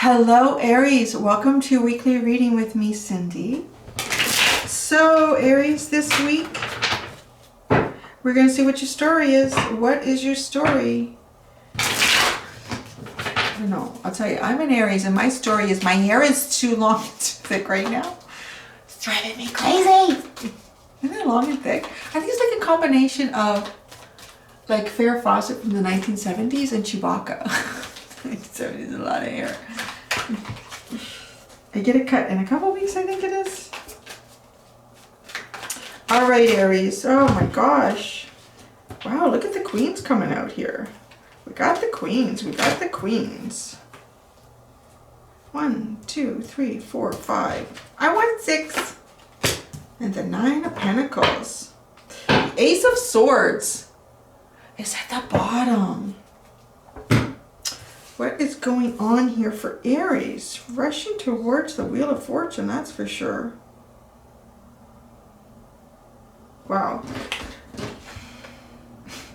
Hello Aries, welcome to weekly reading with me, Cindy. So Aries, this week we're going to see what your story is. What is your story? I don't know. I'll tell you, I'm an Aries and my story is my hair is too long and too thick right now. It's driving me crazy. Isn't it long and thick? I think it's like a combination of like Farrah Fawcett from the 1970s and Chewbacca. 1970s is a lot of hair. I get it cut in a couple weeks, I think it is. All right, Aries. Oh my gosh. Wow, look at the queens coming out here. We got the queens. We got the queens. 1, 2, 3, 4, 5. I want 6. And the 9 of Pentacles. The Ace of Swords is at the bottom. What is going on here for Aries? Rushing towards the Wheel of Fortune, that's for sure. Wow.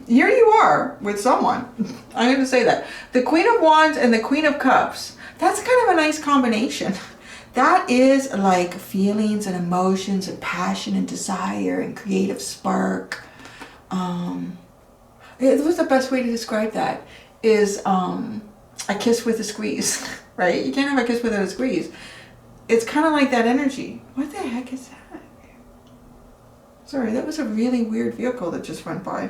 Here you are with someone. I'm going to say that. The Queen of Wands and the Queen of Cups. That's kind of a nice combination. That is like feelings and emotions and passion and desire and creative spark. It was the best way to describe that is a kiss with a squeeze, right? You can't have a kiss without a squeeze. It's kind of like that energy. What the heck is that? Sorry, that was a really weird vehicle that just went by.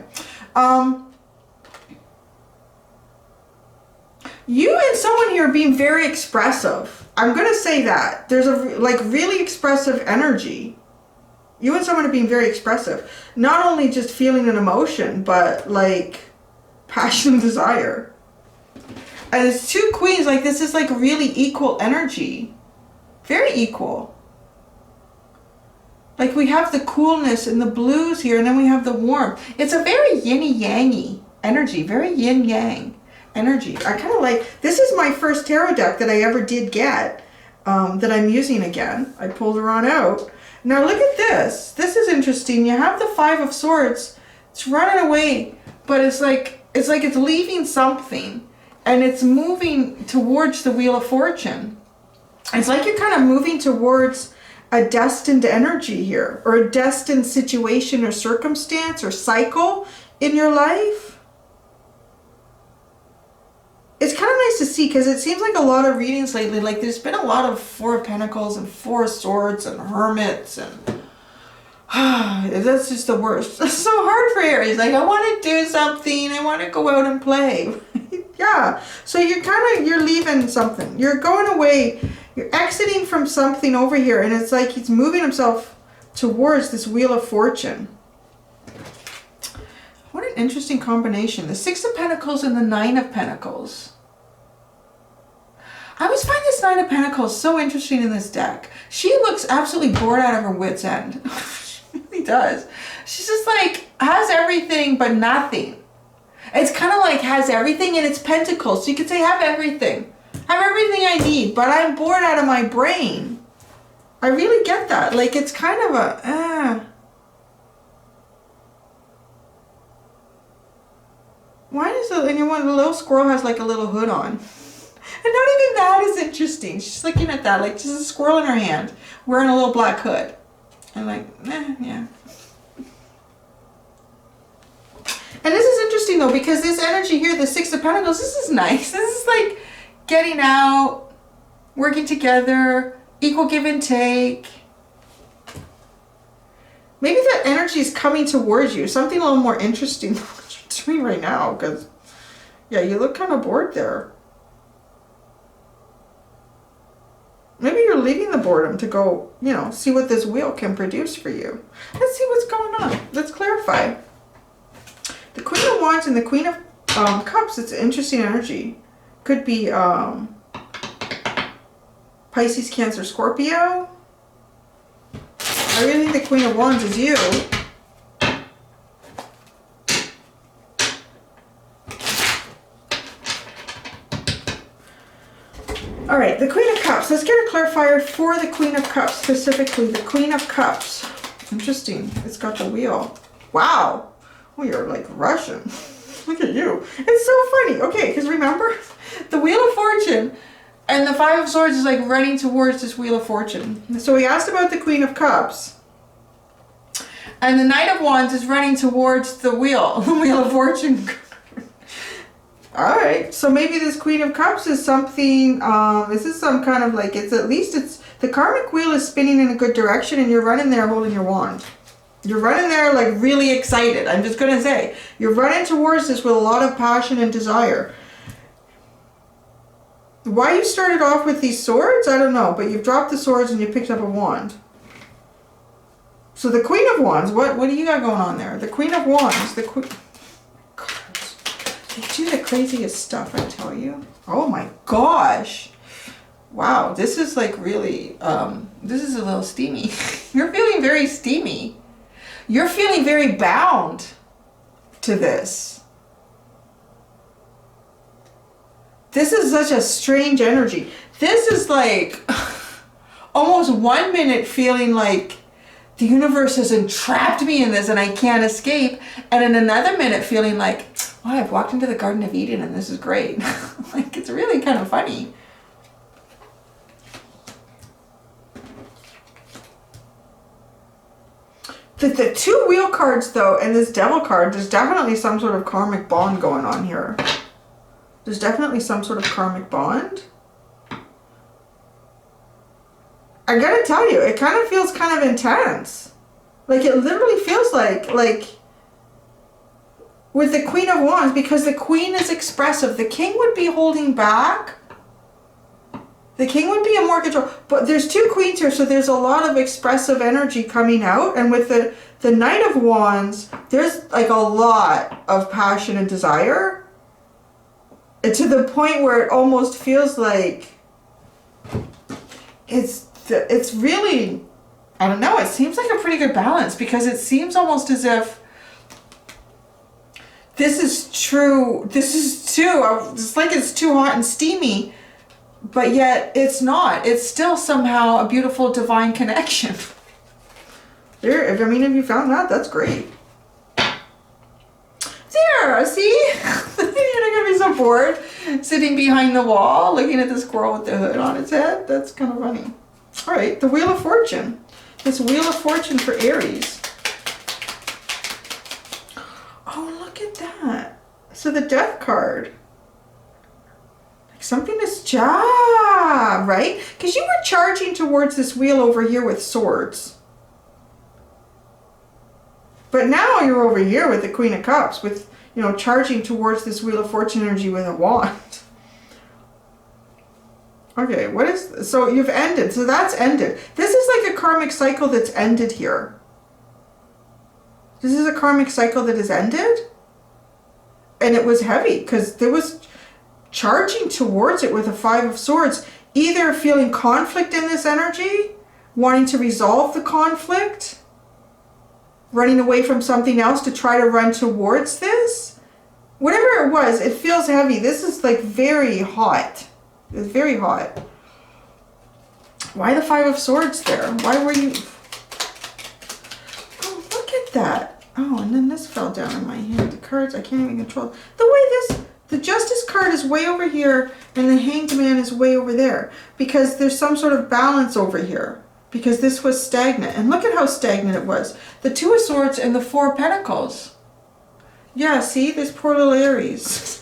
You and someone here are being very expressive. I'm going to say that. There's a like really expressive energy. You and someone are being very expressive. Not only just feeling an emotion, but like passion and desire. And it's two queens, like this is like really equal energy. Very equal. Like we have the coolness and the blues here, and then we have the warmth. It's a very yin-yangy energy, very yin-yang energy. I kind of like, this is my first tarot deck that I ever did get, that I'm using again. I pulled her on out. Now look at this. This is interesting. You have the 5 of Swords. It's running away, but it's like it's leaving something. And it's moving towards the Wheel of Fortune. It's like you're kind of moving towards a destined energy here, or a destined situation or circumstance or cycle in your life. It's kind of nice to see because it seems like a lot of readings lately, like there's been a lot of 4 of Pentacles and 4 of Swords and Hermits, and that's just the worst. It's so hard for Aries. Like, I want to do something. I want to go out and play. Yeah. So you're leaving something. You're going away. You're exiting from something over here. And it's like he's moving himself towards this Wheel of Fortune. What an interesting combination. The 6 of Pentacles and the 9 of Pentacles. I always find this 9 of Pentacles so interesting in this deck. She looks absolutely bored out of her wit's end. She really does. She's just like, has everything but nothing. It's kind of like has everything in its pentacles. So you could say have everything. Have everything I need, but I'm bored out of my brain. I really get that. Like it's kind of a, Why does the little squirrel has like a little hood on? And not even that is interesting. She's looking at that, like just a squirrel in her hand, wearing a little black hood. I'm like, yeah. And this is interesting though, because this energy here, the 6 of Pentacles, this is nice. This is like getting out, working together, equal give and take. Maybe that energy is coming towards you. Something a little more interesting than what you're doing right now, because, yeah, you look kind of bored there. Maybe you're leaving the boredom to go, you know, see what this wheel can produce for you. Let's see what's going on. Let's clarify. The Queen of Wands and the Queen of Cups, it's an interesting energy. Could be Pisces, Cancer, Scorpio. I really think the Queen of Wands is you. All right, the Queen of Cups. Let's get a clarifier for the Queen of Cups, specifically the Queen of Cups. Interesting. It's got the wheel. Wow. Oh, you're like Russian. Look at you. It's so funny. Okay, because remember, the Wheel of Fortune And the Five of Swords is like running towards this Wheel of Fortune. So we asked about the Queen of Cups. And the Knight of Wands is running towards the wheel, the Wheel of Fortune. Alright, so maybe this Queen of Cups is something, this is some kind of like, it's at least it's, the karmic wheel is spinning in a good direction and you're running there holding your wand. You're running there like really excited, I'm just going to say. You're running towards this with a lot of passion and desire. Why you started off with these swords, I don't know, but you've dropped the swords and you picked up a wand. So the Queen of Wands, what do you got going on there? The Queen of Wands, the Queen... Cards. They do the craziest stuff, I tell you. Oh my gosh. Wow, this is like really, this is a little steamy. You're feeling very steamy. You're feeling very bound to this. This is such a strange energy. This is like almost 1 minute feeling like the universe has entrapped me in this and I can't escape. And in another minute feeling like, oh, I've walked into the Garden of Eden and this is great. Like, it's really kind of funny. The two wheel cards though, and this devil card, there's definitely some sort of karmic bond going on here. There's definitely some sort of karmic bond. I gotta tell you, it kind of feels kind of intense. Like, it literally feels like with the Queen of Wands, because the Queen is expressive. The King would be holding back. The King would be a more control. But there's two Queens here, so there's a lot of expressive energy coming out. And with the Knight of Wands, there's like a lot of passion and desire. To the point where it almost feels like it's really, I don't know, it seems like a pretty good balance, because it seems almost as if this is true, this is too, it's like it's too hot and steamy, but yet it's not. It's still somehow a beautiful divine connection. There, I mean, if you found that, that's great. There, see? You're gonna be so bored sitting behind the wall looking at the squirrel with the hood on its head. That's kind of funny. All right, the Wheel of Fortune. This Wheel of Fortune for Aries. Oh, look at that. So the Death card. Like something is right? Because you were charging towards this wheel over here with swords. But now you're over here with the Queen of Cups, with, you know, charging towards this Wheel of Fortune energy with a wand. Okay, what is, so you've ended, so that's ended. This is like a karmic cycle that's ended here. This is a karmic cycle that has ended. And it was heavy, because there was charging towards it with a Five of Swords, either feeling conflict in this energy, wanting to resolve the conflict, running away from something else to try to run towards this. Whatever it was, it feels heavy. This is like very hot. It's very hot. Why the Five of Swords there? Why were you... Oh, look at that. Oh, and then this fell down in my hand. The cards, I can't even control. The way this... The Justice card is way over here and the Hanged Man is way over there. Because there's some sort of balance over here. Because this was stagnant. And look at how stagnant it was. The Two of Swords and the Four of Pentacles. Yeah, see? This poor little Aries.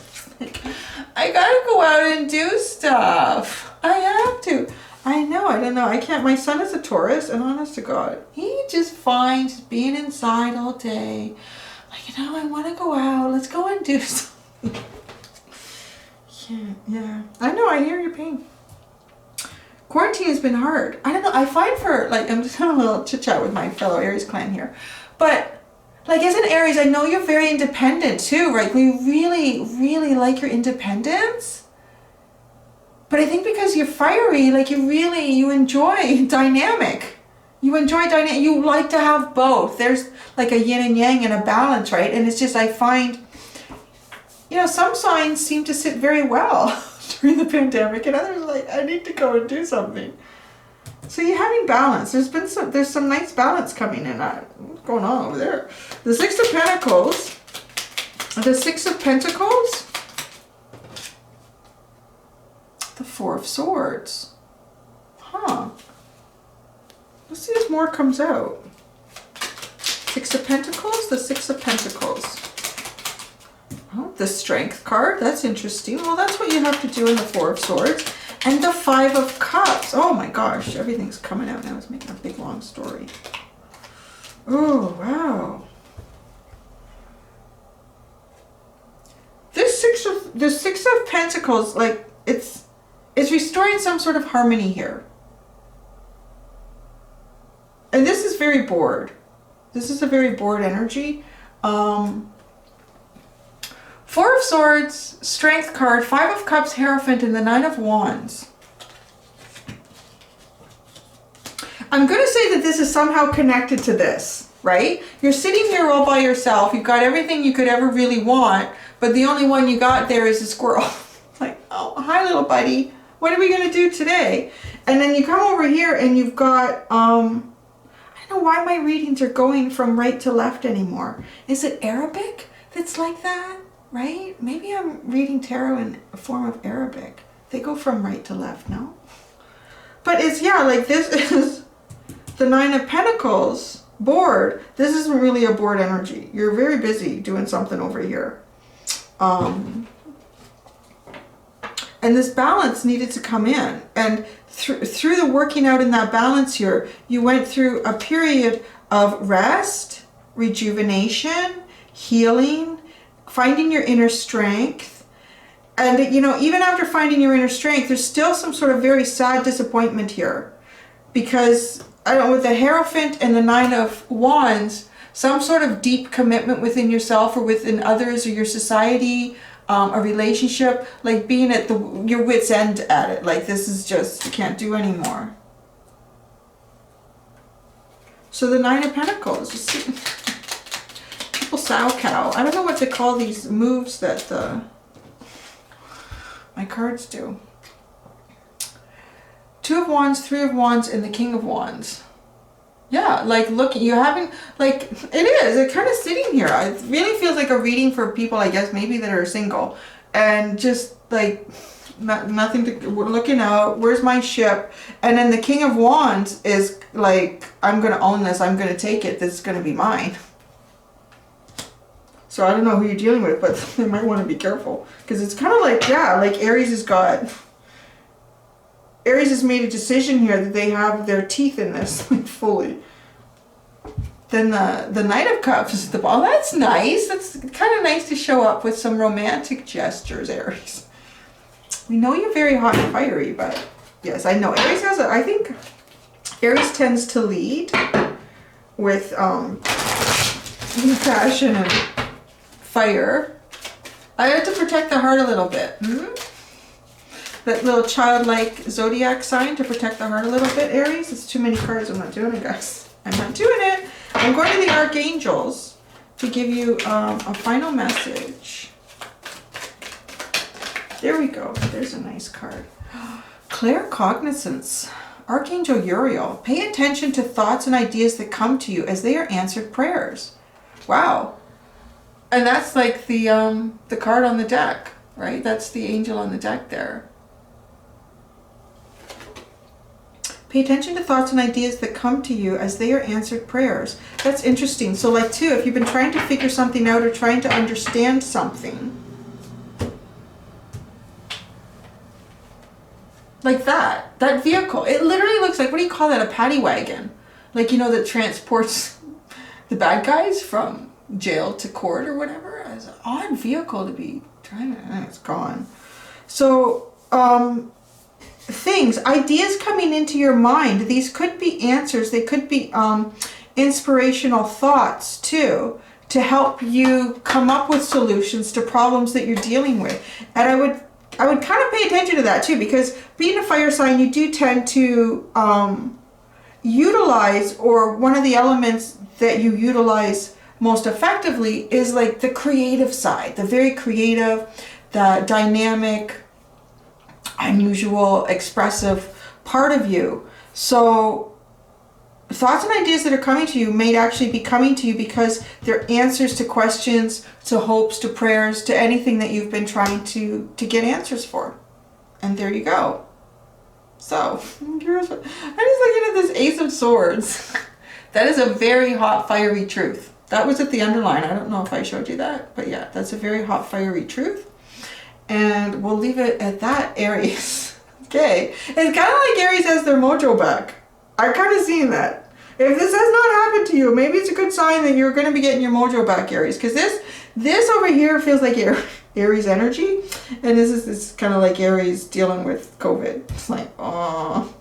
I gotta go out and do stuff. I have to. I know, I don't know. I can't. My son is a Taurus, and honest to God, he just finds being inside all day. Like, you know, I want to go out. Let's go and do something. Yeah. I know, I hear your pain. Quarantine has been hard. I don't know. I find I'm just having a little chit chat with my fellow Aries clan here. But, like, as an Aries, I know you're very independent too, right? We really, really like your independence. But I think because you're fiery, like, you enjoy dynamic. You like to have both. There's like a yin and yang and a balance, right? And it's just, I find, you know, some signs seem to sit very well during the pandemic, and others are like, I need to go and do something. So you're having balance. There's some nice balance coming in. What's going on over there? The Six of Pentacles. The Six of Pentacles. The Four of Swords. Huh. Let's see if more comes out. Six of Pentacles, the Six of Pentacles. Oh, the Strength card, that's interesting. Well, that's what you have to do in the Four of Swords. And the Five of Cups. Oh my gosh, everything's coming out now. It's making a big long story. Oh, wow. The Six of Pentacles, like, it's restoring some sort of harmony here. And this is very bored. This is a very bored energy. Four of Swords, Strength card, Five of Cups, Hierophant, and the Nine of Wands. I'm going to say that this is somehow connected to this, right? You're sitting here all by yourself. You've got everything you could ever really want, but the only one you got there is a squirrel. Like, oh, hi, little buddy. What are we going to do today? And then you come over here and you've got, I don't know why my readings are going from right to left anymore. Is it Arabic that's like that? Right? Maybe I'm reading tarot in a form of Arabic. They go from right to left, no? But it's, yeah, like this is the Nine of Pentacles, bored. This isn't really a bored energy. You're very busy doing something over here. And this balance needed to come in. And through the working out in that balance here, you went through a period of rest, rejuvenation, healing, finding your inner strength. And, you know, even after finding your inner strength, there's still some sort of very sad disappointment here. Because, I don't know, with the Hierophant and the Nine of Wands, some sort of deep commitment within yourself or within others or your society, a relationship, like being at your wit's end at it. Like, this is just, you can't do anymore. So the Nine of Pentacles, you see, people sow cow. I don't know what to call these moves that my cards do. Two of Wands, Three of Wands, and the King of Wands. Yeah, like, look, you haven't, like, it kind of sitting here. It really feels like a reading for people, I guess, maybe that are single. And just, like, nothing to, we're looking out, where's my ship? And then the King of Wands is, like, I'm going to own this, I'm going to take it, this is going to be mine. So I don't know who you're dealing with, but they might want to be careful. Because it's kind of like, yeah, like Aries has made a decision here that they have their teeth in this, like, fully. Then the Knight of Cups is the ball. That's nice. That's kind of nice to show up with some romantic gestures, Aries. We know you're very hot and fiery, but yes, I know Aries has I think Aries tends to lead with passion and fire. I had to protect the heart a little bit. That little childlike zodiac sign to protect the heart a little bit, Aries. It's too many cards. I'm not doing it, guys. I'm not doing it. I'm going to the Archangels to give you a final message. There we go. There's a nice card. Claircognizance. Archangel Uriel. Pay attention to thoughts and ideas that come to you as they are answered prayers. Wow. And that's like the card on the deck, right? That's the angel on the deck there. Pay attention to thoughts and ideas that come to you as they are answered prayers. That's interesting. So, like, too, if you've been trying to figure something out or trying to understand something, like that vehicle, it literally looks like, what do you call that, a paddy wagon? Like, you know, that transports the bad guys from jail to court or whatever. It's an odd vehicle to be trying to, and it's gone. So, ideas coming into your mind. These could be answers. They could be inspirational thoughts too, to help you come up with solutions to problems that you're dealing with. And I would kind of pay attention to that too, because being a fire sign, you do tend to utilize, or one of the elements that you utilize most effectively is like the creative side, the very creative, the dynamic, unusual, expressive part of you. So thoughts and ideas that are coming to you may actually be coming to you because they're answers to questions, to hopes, to prayers, to anything that you've been trying to get answers for. And there you go. So, I'm just looking at this Ace of Swords. That is a very hot, fiery truth. That was at the underline. I don't know if I showed you that, but yeah, that's a very hot, fiery truth. And we'll leave it at that, Aries. Okay. It's kind of like Aries has their mojo back. I kind of seen that. If this has not happened to you, maybe it's a good sign that you're going to be getting your mojo back, Aries. Because this over here feels like Aries energy. And this is kind of like Aries dealing with COVID. It's like, oh.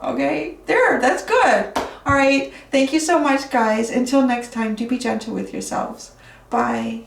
Okay, there, that's good. All right, thank you so much, guys. Until next time, do be gentle with yourselves. Bye.